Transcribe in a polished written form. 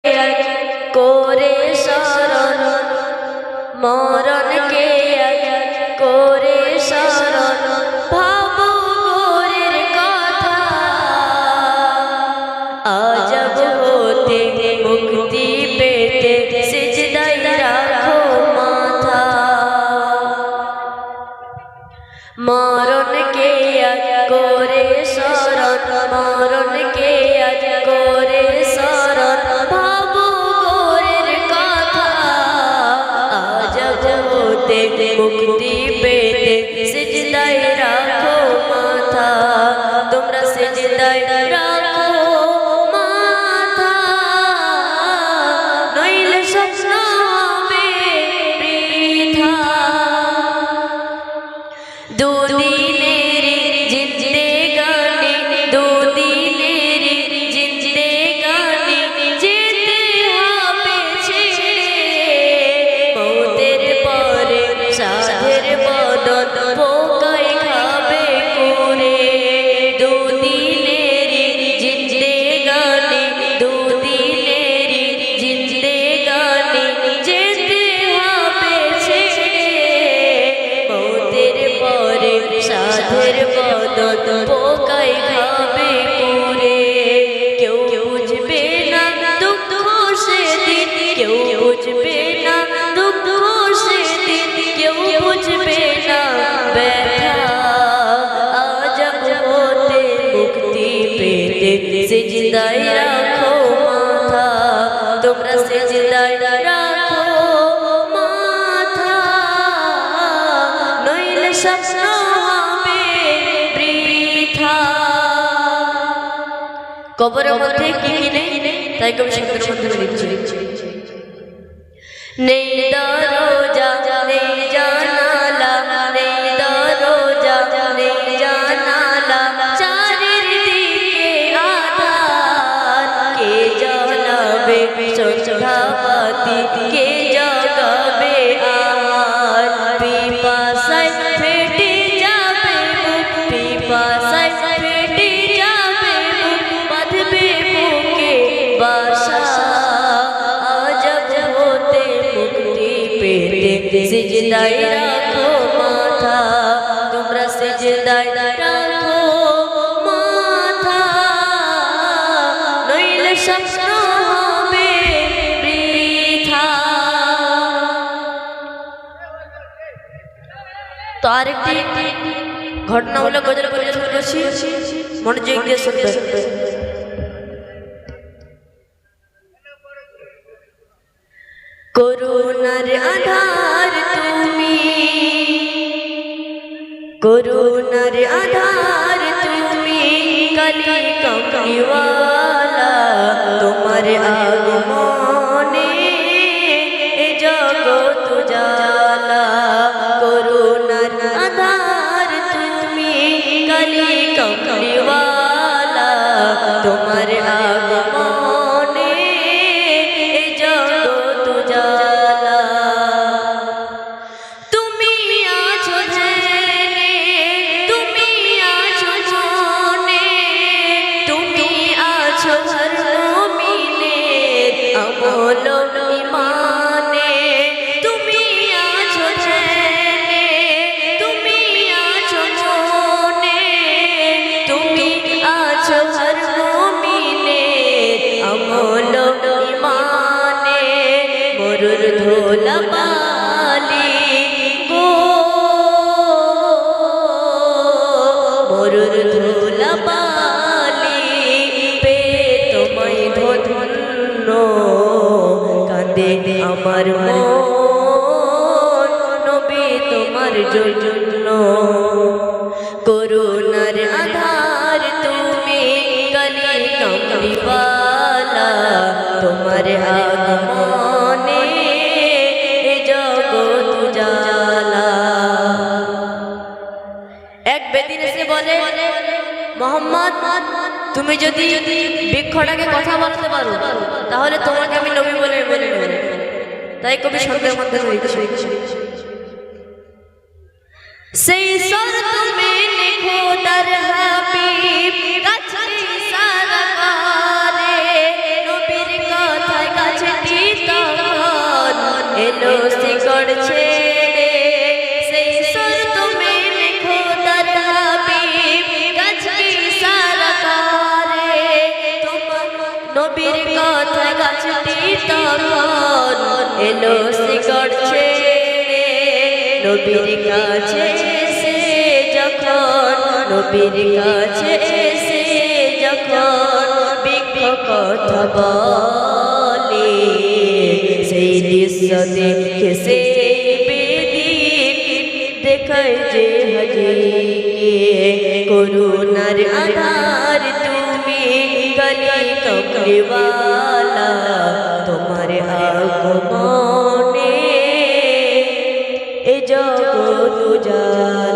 করে শরণ মরণকে করে শরণ ভাবো গোরের কথা আজব হতে মুক্তি পেতে সিজদায় রাখো মাথা মরণকে করে শরণ মরণকে করে শরণ ভাবো গোরের কথা আজব হতে মুক্তি পেতে সিজদায় রাখো মাথা তোমরা সিজদায় রাখো মাথা নইলে স্বপ্ন হবে বৃথা দুদিনের জিন্দেগানি দুদিনের জিন্দেগানি যেতে হবে ছেড়ে মৌতের পরে সাধের বদন পোকায় খাবে করে দুদিনের জিন্দেগানি দুদিনের জিন্দেগানি যেতে হবে ছেড়ে মৌতের পরে সাধের বদন পোকায় খাবে করে কেউ বুঝবে না দুঃখ সেদিন কেউ বুঝবে না দুঃখ সেদিন কেউ বুঝবে না ব্যথা আজব হতে মুক্তি পেতে সিজদায় রাখো মাথা তোমরা সিজদায় রাখো মাথা নইলে স্বপ্ন হবে বৃথা কবরের মধ্যে কি নেই তাই কবি শঙ্করের মধ্যে লিখছে নেই দরজা নেই জানালা নেই দরজা নেই জানালা চারিদিকে আধার কে জ্বালাবে সন্ধ্যাবাতি কে জাগাবে আর পিপাসায় ফেটে যাবে বুক পিপাসায় ফেটে যাবে বুক বাঁধবে বুকে বাসা আজব হতে মুক্তি পেতে সিজদায় রাখো মাথা তোমরা সিজদায় রাখো মাথা নইলে স্বপ্ন হবে বৃথা তো আরেকটি ঘটনা হলো গজল পরিবেশন করছি মনোযোগ দিয়ে শুনবেন করুণার আধার তুমি করুণার আধার তুমি কালি কমলিওয়ালা তোমার আগমনে এ জগৎ জালা করুণার আধার তুমি কালি কমলিওয়ালা তোমার আগমনে এ জগৎ জালা তুমি আছো ধ্যানে তুমি আছো মনে তুমি আছো হর মুমিনের আমল ইমানে তুমি আছো ধ্যানে তুমি আছো মনে তুমি আছো হর মুমিনের আমল ইমানে মরুর ধোলা বালি গো মরুর ধোলা বালি পে তোমায় ধন্য কাঁদে আমার মন নবী তোমার জন্য করুণার আধার তুমি কালি কমলিওয়ালা তোমার আগমনে এ জগৎ জালা এক বেদিন এসে বলে মোহাম্মদ তুমি যদি বৃক্ষটাকে কথা বলতে পারো তাহলে তোমাকে আমি নবী বলে বলে তাই কবি শব্দের মধ্যে রয়েছে সেই সর তুমি লিখো দর হাবিব কাছে সারা কারে নবীর কথায় এলো শিকড় ছেড়ে সেই সুর তুমি লিখো তার হাবিব গাছকে ইশারা করে তোমার নবীর কথা গাছটি তখন এলো শিকড় ছেড়ে নবীর কাছে এসে যখন নবীর কাছে এসে যখন বৃক্ষ কথা বলে সেই দৃশ্য দেখে সেই বেদিক দেখায় যে হাজিকে করুণার আধার তুমি গলি কমলিওয়ালা তোমার আগমনে এ জগৎ উজালা